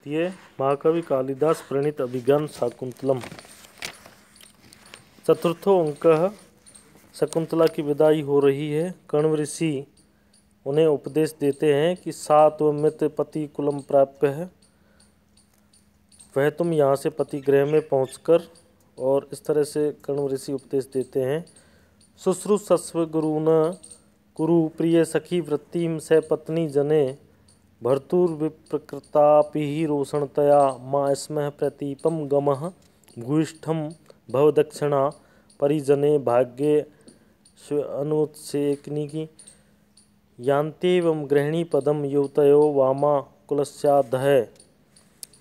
होती है। महाकवि कालिदास प्रणीत अभिज्ञान शाकुंतलम। चतुर्थो अंकः। शकुंतला की विदाई हो रही है। कण्व ऋषि उन्हें उपदेश देते हैं कि सा त्वमित पति कुलम प्राप्य है, वह तुम यहाँ से पति गृह में पहुँचकर, और इस तरह से कण्व ऋषि उपदेश देते हैं। शुश्रूषस्व गुरुन कुरु प्रिय सखी वृत्तिम स पत्नी जने भर्तुर्विप्रकृतापि रोषणतया मा स्मः प्रतीपम गमः भूयिष्ठम भव दक्षिणा परिजने भाग्ये अनुत्सेकनिकी यान्त्येवं गृहिणी पदम युवतयो वामा कुलस्याधः।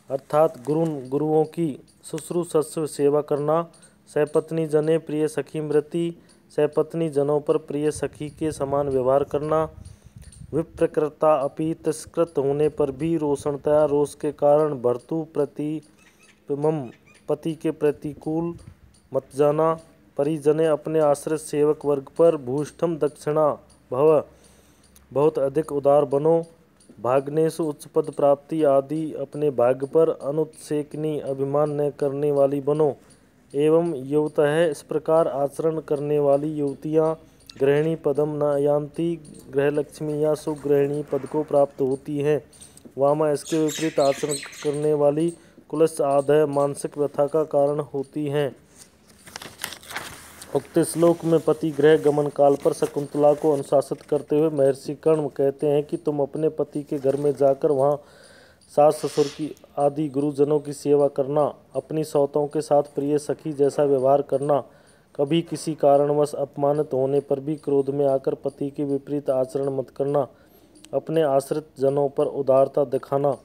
अर्थात गुरुओं की शुश्रूषस्व सेवा करना, सपत्नी जने प्रिय सखी मृति, सपत्नी जनों पर प्रिय सखी के समान व्यवहार करना, विप्रकृता अपि तिरस्कृत होने पर भी रोषणतया रोष के कारण भर्तु प्रतिपमम पति के प्रतिकूल मत जाना, परिजने अपने आश्रित सेवक वर्ग पर, भूष्ठम दक्षिणा भव बहुत अधिक उदार बनो, भाग्नेशु उच्च पद प्राप्ति आदि अपने भाग्य पर अनुत्सेकनी अभिमान न करने वाली बनो। एवं युवतः इस प्रकार आचरण करने वाली युवतियाँ गृहिणी पदम न यान्ति गृहलक्ष्मी या सुगृहिणी पद को प्राप्त होती हैं। वामा इसके विपरीत आचरण करने वाली कुलस्य आधः मानसिक व्यथा का कारण होती हैं। उक्त श्लोक में पति गृह गमन काल पर शकुंतला को अनुशासित करते हुए महर्षि कण्व कहते हैं कि तुम अपने पति के घर में जाकर वहाँ सास ससुर की आदि गुरुजनों की सेवा करना, अपनी सौतों के साथ प्रिय सखी जैसा व्यवहार करना, कभी किसी कारणवश अपमानित होने पर भी क्रोध में आकर पति के विपरीत आचरण मत करना, अपने आश्रित जनों पर उदारता दिखाना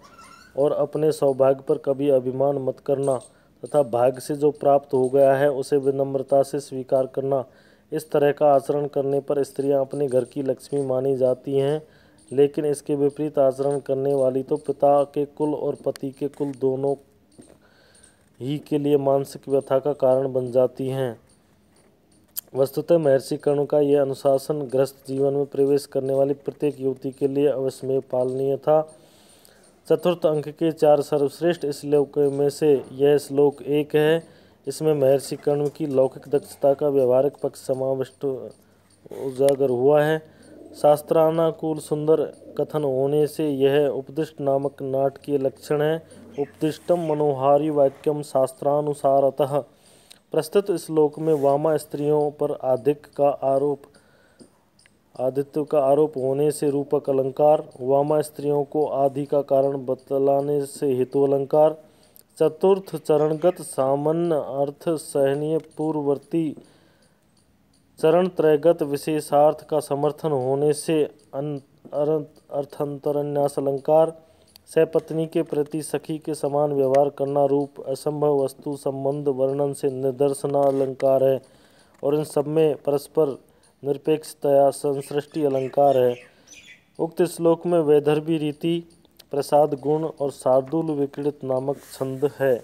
और अपने सौभाग्य पर कभी अभिमान मत करना तथा भाग्य से जो प्राप्त हो गया है उसे विनम्रता से स्वीकार करना। इस तरह का आचरण करने पर स्त्रियां अपने घर की लक्ष्मी मानी जाती हैं, लेकिन इसके विपरीत आचरण करने वाली तो पिता के कुल और पति के कुल दोनों ही के लिए मानसिक व्यथा का कारण बन जाती हैं। वस्तुतः महर्षि कण्व का यह अनुशासन ग्रस्त जीवन में प्रवेश करने वाली प्रत्येक युवती के लिए अवश्य पालनीय था। चतुर्थ अंक के 4 सर्वश्रेष्ठ श्लोक में से यह श्लोक एक है। इसमें महर्षि कण्व की लौकिक दक्षता का व्यवहारिक पक्ष समाविष्ट उजागर हुआ है। शास्त्रानुकूल सुंदर कथन होने से यह उपदिष्ट नामक नाटकीय लक्षण है। उपदिष्टम मनोहारी वाक्यम शास्त्रानुसारतः। प्रस्तुत श्लोक में वामा स्त्रियों पर आदित्य का आरोप होने से रूपक अलंकार, वामा स्त्रियों को आदि का कारण बतलाने से हेतु अलंकार, चतुर्थ चरणगत सामान्य अर्थ सहनीय पूर्ववर्ती चरण त्रयगत विशेषार्थ का समर्थन होने से अर्थांतरन्यास अलंकार, सपत्नी के प्रति सखी के समान व्यवहार करना रूप असंभव वस्तु संबंध वर्णन से निदर्शना अलंकार है, और इन सब में परस्पर निरपेक्षतया संसृष्टि अलंकार है। उक्त श्लोक में वैदर्भी रीति, प्रसाद गुण और शार्दूल विक्रीडित नामक छंद है।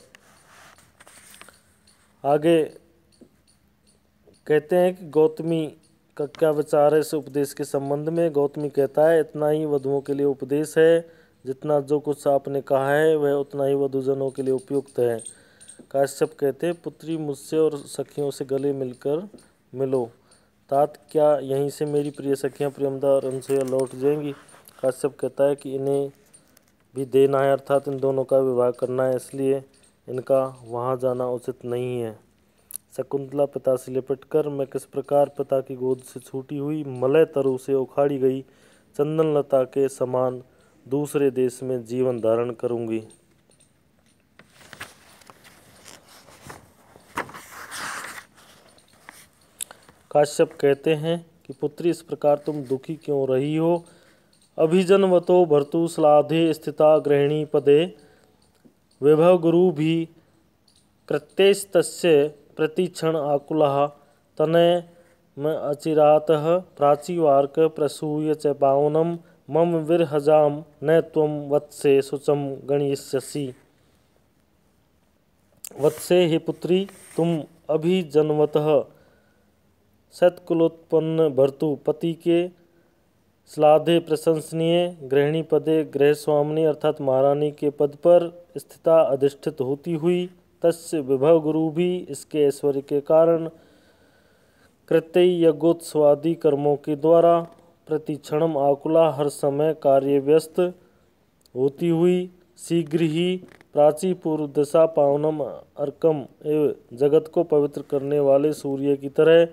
आगे कहते हैं कि गौतमी का क्या विचार है इस उपदेश के संबंध में। गौतमी कहता है, इतना ही वधुओं के लिए उपदेश है, जितना जो कुछ आपने कहा है वह उतना ही वधुजनों के लिए उपयुक्त है। काश्यप कहते हैं, पुत्री मुझसे और सखियों से गले मिलकर मिलो। तात क्या यहीं से मेरी प्रिय सखियाँ प्रियमदा और अनसुया लौट जाएंगी? काश्यप कहता है कि इन्हें भी देना है, अर्थात इन दोनों का विवाह करना है, इसलिए इनका वहाँ जाना उचित नहीं है। शकुंतला पिता से लिपटकर, मैं किस प्रकार पिता की गोद से छूटी हुई मलय तरु से उखाड़ी गई चंदन लता के समान दूसरे देश में जीवन धारण करूंगी। काश्यप कहते हैं कि पुत्री, इस प्रकार तुम दुखी क्यों रही हो? अभिजनवतो भर्तुश्लाघे स्थिता गृहिणी पदे विभव गुरु भी कृत्यस्तस्य प्रतिक्षण आकुलः तनय में अचिरातः प्राचीवार्क प्रसूय च पावनम मम विरहजाम न त्वं वत्से शुचम गणयिष्यसि। वत्से हे पुत्री, तुम अभिजन्मतः सत्कुलोत्पन्न भर्तु पति के श्लाघे प्रशंसनीय गृहिणी पदे गृहस्वामिनी अर्थात महारानी के पद पर स्थिता अधिष्ठित होती हुई तस्य विभव गुरु भी इसके ऐश्वर्य के कारण कृत्य यज्ञोत्सवादि कर्मों के द्वारा प्रतिक्षणम आकुला हर समय कार्य व्यस्त होती हुई शीघ्र ही प्राची पूर्व दिशा पावनम अर्कम एवं जगत को पवित्र करने वाले सूर्य की तरह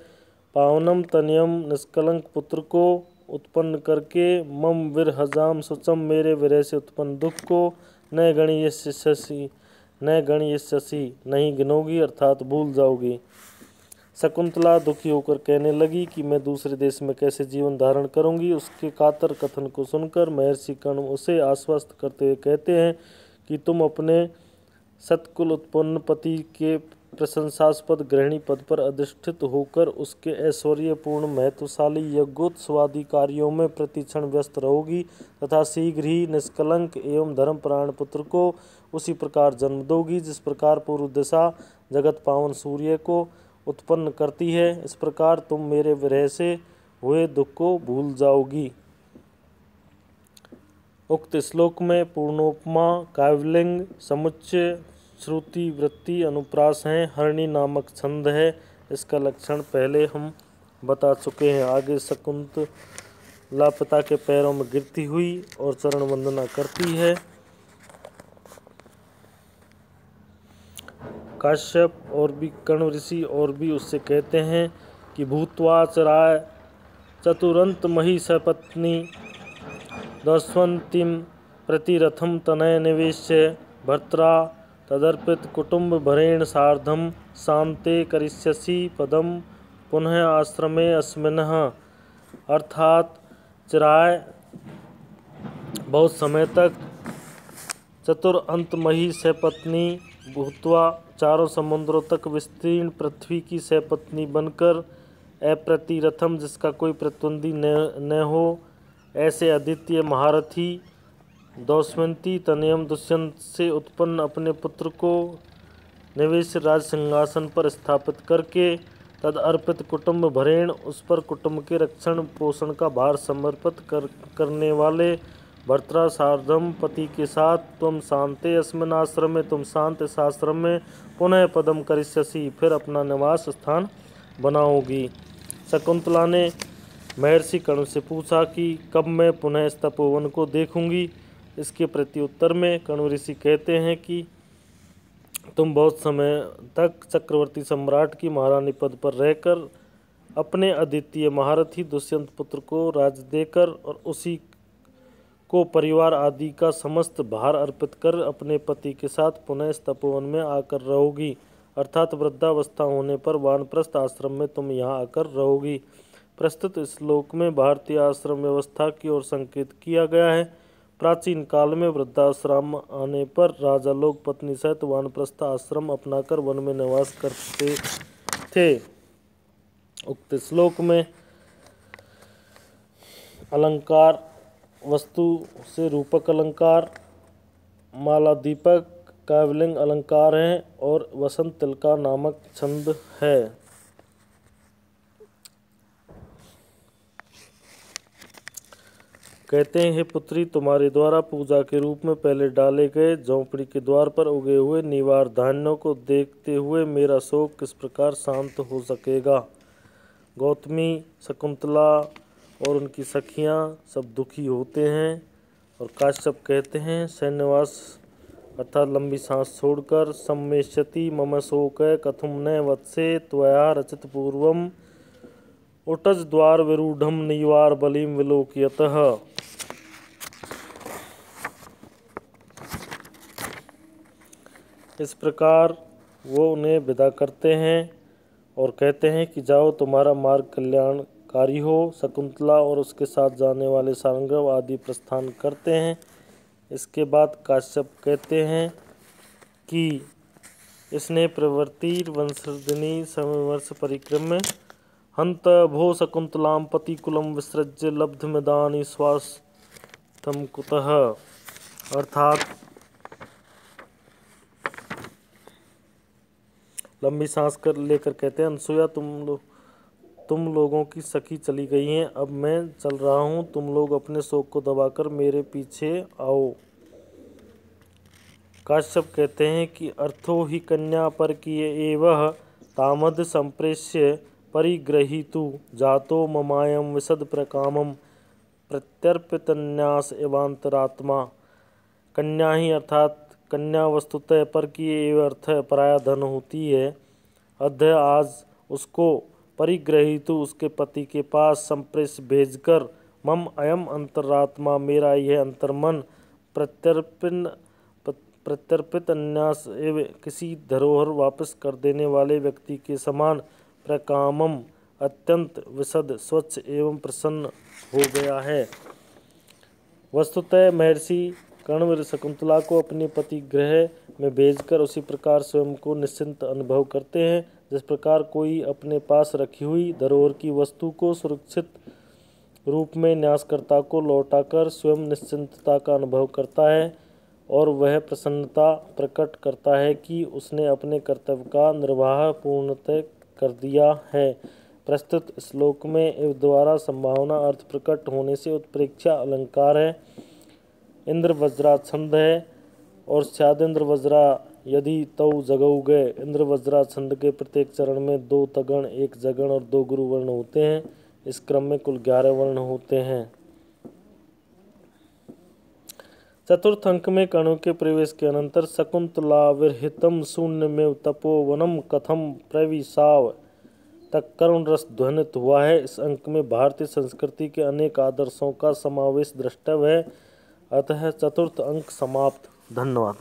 पावनम तनयम निष्कलंक पुत्र को उत्पन्न करके मम विरहजाम सुचम मेरे विरह से उत्पन्न दुख को न गणयस्यसि नहीं गिनोगी अर्थात भूल जाओगी। शकुंतला दुखी होकर कहने लगी कि मैं दूसरे देश में कैसे जीवन धारण करूंगी। उसके कातर कथन को सुनकर महर्षि कर्ण उसे आश्वस्त करते हुए कहते हैं कि तुम अपने सत्कुल उत्पन्न पति के प्रशंसास्पद गृहिणी पद पर अधिष्ठित होकर उसके ऐश्वर्यपूर्ण महत्वशाली यज्ञोत्सवादि कार्यों में प्रतिक्षण व्यस्त रहोगी तथा शीघ्र ही निष्कलंक एवं धर्मपरायण पुत्र को उसी प्रकार जन्म दोगी जिस प्रकार पूर्व दिशा जगत पावन सूर्य को उत्पन्न करती है। इस प्रकार तुम मेरे विरह से हुए दुख को भूल जाओगी। उक्त श्लोक में पूर्णोपमा काव्यलिंग समुच्चय श्रुति वृत्ति अनुप्रास हैं। हरणी नामक छंद है। इसका लक्षण पहले हम बता चुके हैं। आगे शकुंतला पिता के पैरों में गिरती हुई और चरण वंदना करती है। काश्यप और भी कण्व ऋषि और भी उससे कहते हैं कि भूत्वा चराय चतुरंत मही सपत्नी दस्वंतिम प्रतिरथम तनय निवेश्य भर्त्रा तदर्पित कुटुंब भरेण सार्धम शांते करिष्यसि पदम पुनः आश्रमे अस्मिन्ह। अर्थात चिराय बहुत समय तक चतुर अंतमही सपत्नी भूत्वा चारों समुद्रों तक विस्तीर्ण पृथ्वी की सपत्नी बनकर अप्रतिरथम जिसका कोई प्रतिद्वंदी न हो ऐसे अद्वितीय महारथी दौष्यंती तनयम दुष्यंत से उत्पन्न अपने पुत्र को निवेश राज सिंहासन पर स्थापित करके तद अर्पित कुटुंब भरेण उस पर कुटुंब के रक्षण पोषण का भार समर्पित करने वाले भर्त्रा सार्धम पति के साथ तुम शांते अस्मिन आश्रम में तुम शांत इस आश्रम में पुनः पदम करिष्यसि फिर अपना निवास स्थान बनाओगी। शकुंतला ने महर्षि कर्ण से पूछा कि कब मैं पुनः इस तपोवन को देखूंगी। इसके प्रत्युत्तर में कण्व ऋषि कहते हैं कि तुम बहुत समय तक चक्रवर्ती सम्राट की महारानी पद पर रहकर अपने अद्वितीय महारथी दुष्यंत पुत्र को राज देकर और उसी को परिवार आदि का समस्त भार अर्पित कर अपने पति के साथ पुनः इस तपोवन में आकर रहोगी। अर्थात वृद्धावस्था होने पर वानप्रस्थ आश्रम में तुम यहाँ आकर रहोगी। प्रस्तुत श्लोक में भारतीय आश्रम व्यवस्था की ओर संकेत किया गया है। प्राचीन काल में वृद्धाश्रम आने पर राजा लोग पत्नी सहित वानप्रस्थ आश्रम अपनाकर वन में निवास करते थे। उक्त श्लोक में अलंकार वस्तु से रूपक अलंकार माला दीपक काव्यलिंग अलंकार हैं और वसंत तिलका नामक छंद है। कहते हैं, हे पुत्री, तुम्हारे द्वारा पूजा के रूप में पहले डाले गए झोंपड़ी के द्वार पर उगे हुए निवार धान्यों को देखते हुए मेरा शोक किस प्रकार शांत हो सकेगा। गौतमी, शकुंतला और उनकी सखियां सब दुखी होते हैं और काश्यप कहते हैं, सैन्यवास अर्थात लंबी सांस छोड़कर सम्मेष्यति मम शोक कथुम न वत्से त्वया रचित पूर्वम उटज द्वार विरूढ़म निवार बलिम विलोकयतः। इस प्रकार वो उन्हें विदा करते हैं और कहते हैं कि जाओ, तुम्हारा मार्ग कल्याणकारी हो। शकुंतला और उसके साथ जाने वाले सारंगव आदि प्रस्थान करते हैं। इसके बाद काश्यप कहते हैं कि इसने प्रवृत्तिर वंशर्दिनी समवर्ष परिक्रम में हंत भो शकुंतलाम पतिकुलम विसृज्य लब्धमिदानी स्वास्थम कुतः। अर्थात लंबी सांस कर लेकर कहते हैं, अनसुया, तुम लोग तुम लोगों की सखी चली गई हैं, अब मैं चल रहा हूँ, तुम लोग अपने शोक को दबाकर मेरे पीछे आओ। काश्यप कहते हैं कि अर्थो ही कन्या पर किए एवं तामद संप्रेष्य परिग्रहीतु जातो ममायम विशद प्रकामम प्रत्यर्पितन्यास एवांतरात्मा। कन्या ही अर्थात कन्या वस्तुतः पर किए एवं अर्थ पराया धन होती है। अतः आज उसको परिग्रहीतु उसके पति के पास संप्रेष भेजकर मम अयम अंतरात्मा मेरा यह अंतर्मन प्रत्यर्पित अन्यास एवं किसी धरोहर वापस कर देने वाले व्यक्ति के समान प्रकामम अत्यंत विशद स्वच्छ एवं प्रसन्न हो गया है। वस्तुतः महर्षि कण्व शकुंतला को अपने पति गृह में भेजकर उसी प्रकार स्वयं को निश्चिंत अनुभव करते हैं जिस प्रकार कोई अपने पास रखी हुई धरोहर की वस्तु को सुरक्षित रूप में न्यासकर्ता को लौटाकर स्वयं निश्चिंतता का अनुभव करता है और वह प्रसन्नता प्रकट करता है कि उसने अपने कर्तव्य का निर्वाह पूर्णतः कर दिया है। प्रस्तुत श्लोक में इव द्वारा संभावना अर्थ प्रकट होने से उत्प्रेक्षा अलंकार है, इंद्र वज्रा छंद है और स्यादिंद्र वज्रा यदि तौ जगऊ गए। इंद्र वज्रा छंद के प्रत्येक चरण में 2 तगण 1 जगण और 2 गुरु वर्ण होते हैं। इस क्रम में कुल 11 वर्ण होते हैं। चतुर्थ अंक में कणों के प्रवेश के अनंतर शकुंतला विरहितम शून्य में तपोवनम कथम प्रविशाव तक करुण रस ध्वनित हुआ है। इस अंक में भारतीय संस्कृति के अनेक आदर्शों का समावेश द्रष्टव्य है। अतः चतुर्थ अंक समाप्त। धन्यवाद।